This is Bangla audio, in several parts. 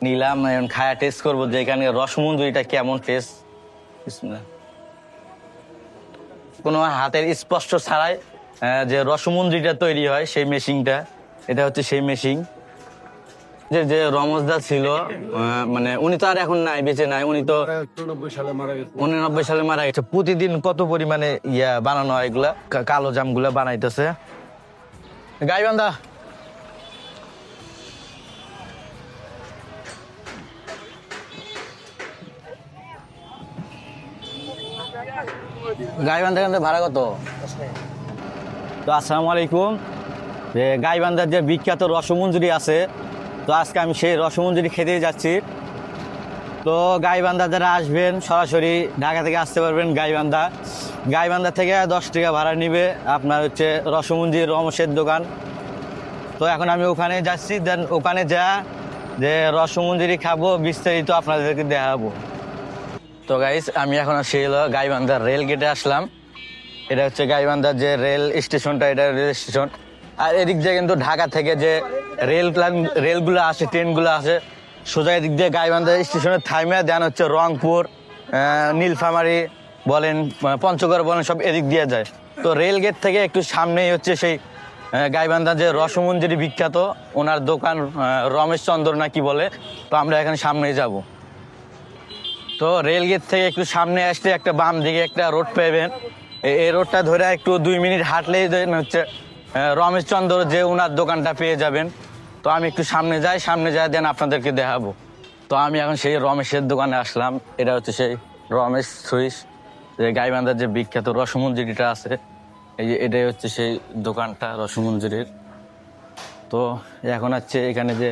নিলাম, এখন খায়া টেস্ট করবো যে এখানে রসমঞ্জুরিটা কেমন টেস্ট। কোনো হাতের স্পর্শ ছাড়াই যে রসমঞ্জুরিটা তৈরি হয় সেই মেশিনটা, এটা হচ্ছে সেই মেশিন। যে যে রমজদা ছিল, মানে উনি তো আর এখন নাই, বেঁচে নাই। উনি তো 89 সালে মারা গেছে। প্রতিদিন কত পরিমাণে বানানো হয় এগুলা, কালো জাম গুলা বানাইতেছে গাইবান্ধা। গাইবান্ধা ভাড়া কত? তো আসসালামু আলাইকুম। যে গাইবান্ধার যে বিখ্যাত রসমঞ্জুরি আছে, তো আজকে আমি সেই রসমঞ্জুরি খেতে যাচ্ছি। তো গাইবান্ধা যারা আসবেন সরাসরি ঢাকা থেকে আসতে পারবেন গাইবান্ধা থেকে 10 টাকা ভাড়া নিবে আপনার হচ্ছে রসমঞ্জুরি রমেশের দোকান। তো এখন আমি ওখানে যাচ্ছি, দেন ওখানে যে রসমঞ্জুরি খাবো বিস্তারিত আপনাদেরকে দেখাবো। তো গাইস, আমি এখন সেই গাইবান্ধার রেল গেটে আসলাম। এটা হচ্ছে গাইবান্ধার যে রেল স্টেশনটা, এটা রেল স্টেশন। আর এদিক দিয়ে কিন্তু ঢাকা থেকে যে রেলগুলো আসে, ট্রেনগুলো আসে, সোজা এদিক দিয়ে গাইবান্ধা স্টেশনে থাইমে দেন হচ্ছে রংপুর, নীলফামারী বলেন, পঞ্চগড় বলেন, সব এদিক দিয়ে যায়। তো রেল গেট থেকে একটু সামনেই হচ্ছে সেই গাইবান্ধা যে রসমঞ্জুরি বিখ্যাত ওনার দোকান, রমেশ চন্দ্র না কি বলে। তো আমরা এখানে সামনেই যাব। তো রেল গেট থেকে একটু সামনে আসলে একটা বাম দিকে একটা রোড পাবেন। এই রোডটা ধরে একটু 2 মিনিট হাঁটলেই হচ্ছে রমেশ চন্দ্র যে ওনার দোকানটা পেয়ে যাবেন। তো আমি একটু সামনে যাই দেন আপনাদেরকে দেখাবো। তো আমি এখন সেই রমেশের দোকানে আসলাম। এটা হচ্ছে সেই রমেশ সুইস, যে গাইবান্ধার যে বিখ্যাত রসমঞ্জুরিটা আছে, এই যে এটাই হচ্ছে সেই দোকানটা রসমঞ্জুরির। তো এখন হচ্ছে এখানে যে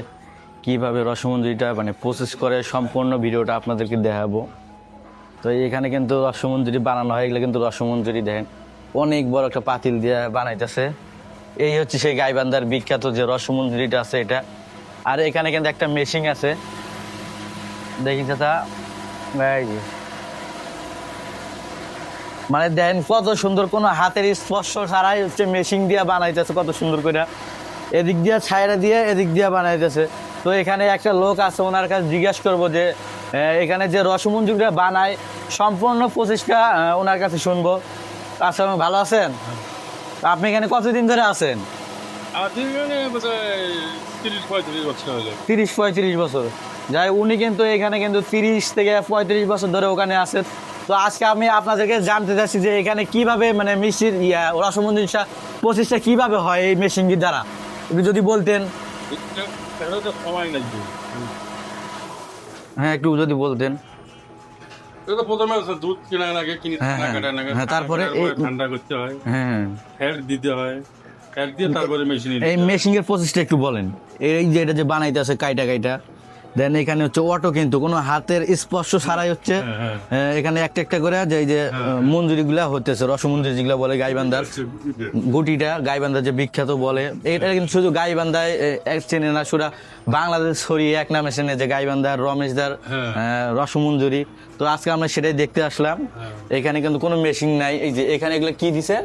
কিভাবে রসমঞ্জুরিটা মানে প্রসেস করে সম্পূর্ণ ভিডিওটা আপনাদেরকে দেখাবো। তো এখানে কিন্তু রসমঞ্জুরি বানানো হয়, এগুলো কিন্তু রসমঞ্জুরি দেখেন অনেক বড় একটা পাতিল দিয়ে বানাইতেছে। এই হচ্ছে সেই গাইবান্ধার বিখ্যাত যে রসমঞ্জুরিটা আছে এটা। আর এখানে কিন্তু একটা মেশিন আছে, দেখি চাচা, মানে দেখেন কত সুন্দর, কোনো হাতের স্পর্শ ছাড়াই হচ্ছে মেশিন দিয়ে বানাইতেছে কত সুন্দর করে। এদিক দিয়ে ছাইরা দিয়ে এদিক দিয়ে বানাইতেছে। তো এখানে একটা লোক আছে, ওনার কাছে জিজ্ঞাসা করবো যে এখানে যে রসমঞ্জুরিটা বানায় সম্পূর্ণ প্রচেষ্টা ওনার কাছে শুনবো। আচ্ছা, ভালো আছেন? আপনি এখানে কতদিন ধরে আছেন? 30-35 বছর। যাই, উনি কিন্তু এখানে কিন্তু 30 থেকে 35 বছর ধরে ওখানে আছেন। তো আজকে আমি আপনাদেরকে জানতে চাচ্ছি যে এখানে কিভাবে মানে মিষ্টির রসমঞ্জুরিটা প্রচেষ্টা কিভাবে হয় এই মেশিনটির দ্বারা, একটু যদি বলতেন। হ্যাঁ, একটু যদি বলতেন। দুধ কেনার আগে তারপরে ঠান্ডা করতে হয়, হ্যাঁ, ফ্যাট দিতে হয়, ফ্যাট দিয়ে তারপরে মেশিনে এই মেশিনের প্রসেসটা একটু বলেন। এই যে এটা যে বানাইতে আছে কাইটা দেন এখানে হচ্ছে অটো, কিন্তু কোনো হাতের স্পর্শ ছাড়াই হচ্ছে এখানে একটা একটা করে যে এই যে মঞ্জুরি গুলা হতেছে, রসমঞ্জুরি যেগুলা বলে গাইবান্ধার গুটিটা, গাইবান্ধার যে বিখ্যাত বলে। এটা কিন্তু শুধু গাইবান্ধায় চেনে না, সুরা বাংলাদেশ ছড়িয়ে এক নামে চেনে যে গাইবান্ধার রমেশদার রসমঞ্জুরি। তো আজকে আমরা সেটাই দেখতে আসলাম। এখানে কিন্তু কোনো মেশিন নাই। এই যে এখানে এগুলো কি দিছে,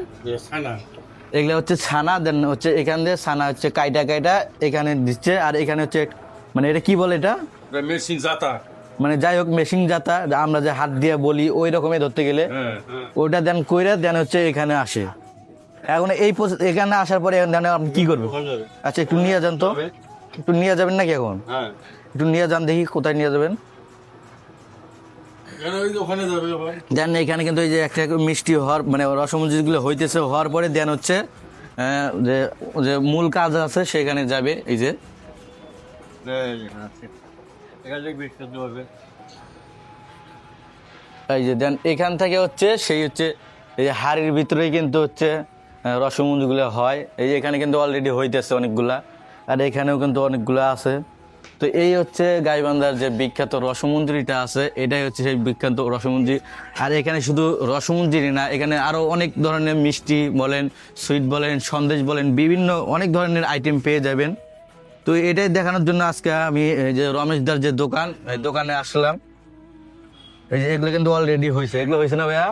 এগুলো হচ্ছে ছানা, দেন হচ্ছে এখান দিয়ে ছানা হচ্ছে কাইটা এখানে দিচ্ছে। আর এখানে হচ্ছে মানে এটা কি বলে, এটা মেশিন জাতা, মানে যাই হোক মেশিন জাতা, আমরা যে হাত দিয়ে বলি ওই রকমই ধরতে গেলে ওইটা দেন কইরা দেন হচ্ছে এখানে আসে। এখন এই এখানে আসার পরে দেন আপনি কি করবেন? আচ্ছা, একটু নিয়ে যান তো, একটু নিয়ে যাবেন নাকি? এখন একটু নিয়ে যান, দেখি কোথায় নিয়ে যাবেন। দেন এখানে কিন্তু এই যে একটা মিষ্টি হওয়ার মানে রসমঞ্জুরিগুলো হইতেছে, হওয়ার পরে দেন হচ্ছে যে যে মূল কাজ আছে সেখানে যাবে। এই যে এই যে দেন এখান থেকে হচ্ছে সেই হচ্ছে এই হাড়ির ভিতরেই কিন্তু হচ্ছে রসমঞ্জুরিগুলো হয়। এই যে এখানে কিন্তু অলরেডি হইতেছে অনেকগুলা, আর এখানেও কিন্তু অনেকগুলা আছে। তো এই হচ্ছে গাইবান্ধার যে বিখ্যাত রসমঞ্জুরিটা আছে, এটাই হচ্ছে সেই বিখ্যাত রসমঞ্জুরি। আর এখানে শুধু রসমঞ্জুরি না, এখানে আরও অনেক ধরনের মিষ্টি বলেন, সুইট বলেন, সন্দেশ বলেন, বিভিন্ন অনেক ধরনের আইটেম পেয়ে যাবেন। তো এটাই দেখানোর জন্য আজকে আমি এই যে রমেশদার যে দোকান, এই দোকানে আসলাম। এই যে এগুলো কিন্তু অলরেডি হয়েছে, এগুলো হয়েছে না ভাইয়া?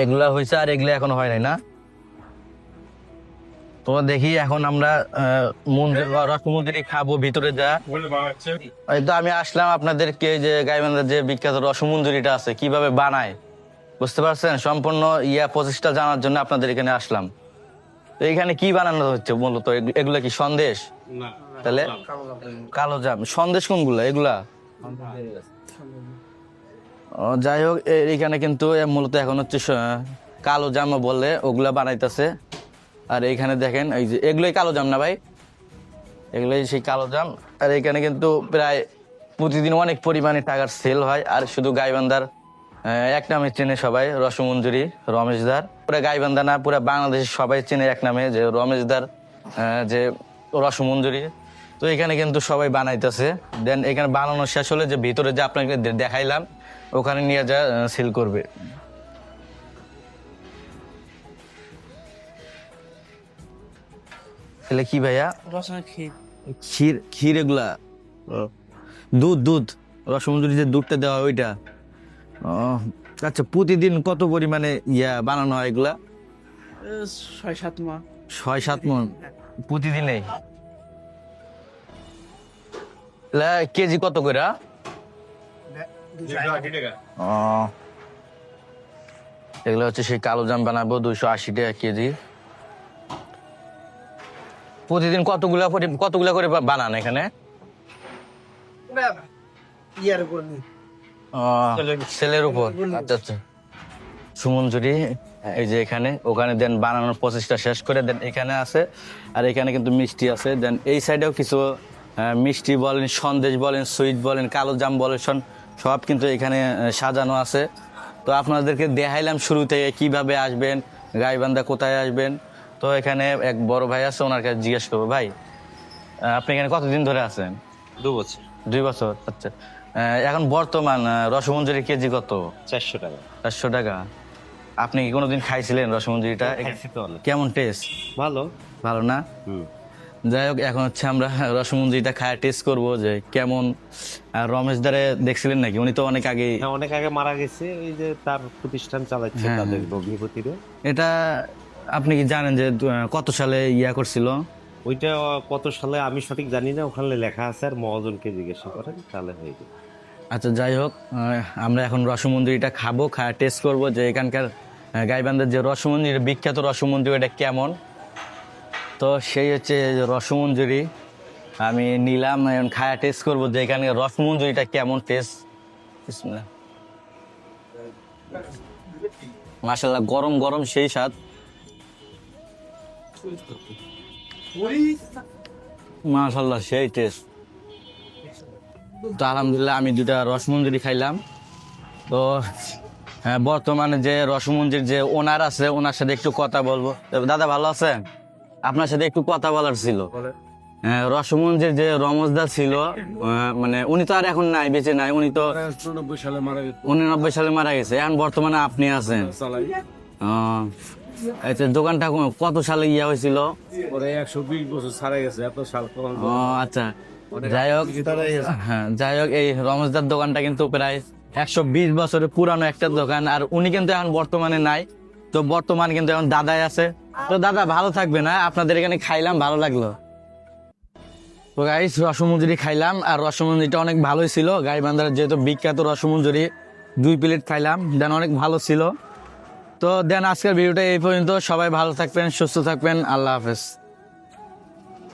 এগুলা হয়েছে, আর এগুলো এখনো হয় নাই না? তো তো দেখি এখন আমরা রসমঞ্জুরি খাবো ভিতরে যা। ওখানে বানাচ্ছে এই তো আমি আসলাম আপনাদেরকে যে গাইবান্ধার যে বিখ্যাত রসমঞ্জুরিটা আছে কিভাবে বানায় বুঝতে পারছেন, সম্পূর্ণ প্রসেসটা জানার জন্য আপনাদের এখানে আসলাম। তো এখানে কি বানানো হচ্ছে মূলত? এগুলা কি সন্দেশ? না তাহলে কালো জাম। সন্দেশ কোনগুলা এগুলা? যাই হোক, এইখানে কিন্তু মূলত এখন হচ্ছে কালো জাম বললে ওগুলা বানাইতেছে। আর এইখানে দেখেন এই যে এগুলোই কালো জাম না ভাই, এগুলোই সেই কালো জাম। আর এখানে কিন্তু প্রায় প্রতিদিন অনেক পরিমাণে টাকার সেল হয়। আর শুধু গাইবান্ধার এক নামে চেনে সবাই রসমঞ্জুরি, রমেশদার। পুরা গাইবান্ধা না, পুরা বাংলাদেশের সবাই চেনে এক নামে যে রমেশদার যে রসমঞ্জুরি। তো এখানে কিন্তু সবাই বানাইতেছে। দেন এখানে বানানো শেষ হলে যে ভিতরে যে আপনাকে দেখাইলাম ওখানে নিয়ে যা সেল করবে। তাহলে কি ভাইয়া? ক্ষীর? ক্ষীর এগুলা দুধ রসমঞ্জুরি যে দুধটা দেওয়া হয় ওইটা। ও আচ্ছা, প্রতিদিন কত পরিমাণে বানানো হয় এগুলা? 6-7 মণ। 6-7 মণ প্রতিদিনেই? কেজি কত করে? এগুলো হচ্ছে সেই কালো জাম বানাবো 280 টাকা কেজি। প্রতিদিন কতগুলা করে বানান এখানে? ইয়ার উপর নেই। সেলের উপর। আচ্ছা আচ্ছা। সুমঞ্জুরি এই যে এখানে, ওখানে দেন বানানোর প্রসেসটা শেষ করে দেন এখানে আছে। আর এখানে কিন্তু মিষ্টি আছে। দেন এই সাইডেও কিছু মিষ্টি বলেন, সন্দেশ বলেন, সুইট বলেন, কালো জাম বলেন, সব কিন্তু এখানে সাজানো আছে। তো আপনাদেরকে দেখাইলাম শুরু থেকে কিভাবে আসবেন, গাইবান্ধা কোথায় আসবেন। তো এখানে এক বড় ভাই আছে, ওনার কাছে জিজ্ঞেস করবো। ভাই আপনি এখানে কতদিন ধরে আছেন? 2 বছর। 2 বছর। আচ্ছা, এখন বর্তমান রসমঞ্জুরি কেজি কত? 400 টাকা। 400 টাকা। আপনি কি কোনোদিন খাইছিলেন রসমঞ্জুরিটা? কেমন টেস্ট? ভালো। ভালো না? যাই হোক, এখন হচ্ছে আমরা রসমঞ্জুরিটা খায় টেস্ট করবো যে কেমন। আর রমেশ দারে দেখছিলেন নাকি? উনি তো অনেক আগে, হ্যাঁ, অনেক আগে মারা গেছে। এই যে তার প্রতিষ্ঠান চালাচ্ছে হ্যাঁ, তাদের ভগ্নিপতিরে। এটা আপনি কি জানেন যে কত সালে করছিল? ওইটা কত সালে আমি সঠিক জানি না, ওখানে লেখা আছে। আর মহাজনকে জিজ্ঞাসা করেন তাহলে হয়ে যাবে। আচ্ছা, যাই হোক, আমরা এখন রসমঞ্জুরিটা খাবো, খায় টেস্ট করবো যে এখানকার গাইবান্ধার যে রসমঞ্জুরি, বিখ্যাত রসমঞ্জুরি, এটা কেমন। তো সেই হচ্ছে রসমঞ্জুরি আমি নিলাম, এখন খায়া টেস্ট করবো যে এখানকার রসমঞ্জুরিটা কেমন টেস্ট। মাশাআল্লাহ, গরম গরম সেই স্বাদ। মাশাআল্লাহ, সেই টেস্ট। তো আলহামদুলিল্লাহ আমি 2টা রসমঞ্জুরি খাইলাম। তো বর্তমানে যে রসমঞ্জুরির যে ওনার আছে ওনার সাথে একটু কথা বলবো। দাদা ভালো আছেন? আপনার সাথে একটু কথা বলার ছিল। রসমঞ্জুরির যে রমজদা ছিল, মানে উনি তো আর এখন নাই, বেঁচে নাই। উনি তো 99 সালে মারা গেছে। 99 সালে মারা গেছে। এখন বর্তমানে আপনি আছেন। আচ্ছা, দোকানটা কত সালে হয়েছিল? 120 বছর ছাড়া গেছে, এত সাল কখন। ও আচ্ছা, যাই হোক, হ্যাঁ, যাই হোক, এই রমেশদার দোকানটা কিন্তু প্রায় 120 বছরের পুরানো একটা দোকান। আর উনি কিন্তু এখন বর্তমানে নাই। তো বর্তমানে কিন্তু এখন দাদাই আছে। তো দাদা ভালো থাকবে না, আপনাদের এখানে খাইলাম, ভালো লাগলো। তো গাইস, রসমঞ্জুরি খাইলাম আর রসমঞ্জুরিটা অনেক ভালোই ছিল। গাইবান্ধার যেহেতু বিখ্যাত রসমঞ্জুরি, 2 প্লেট খাইলাম, দেন অনেক ভালো ছিল। তো দেন আজকের ভিডিওটা এই পর্যন্ত। সবাই ভালো থাকবেন, সুস্থ থাকবেন, আল্লাহ হাফেজ।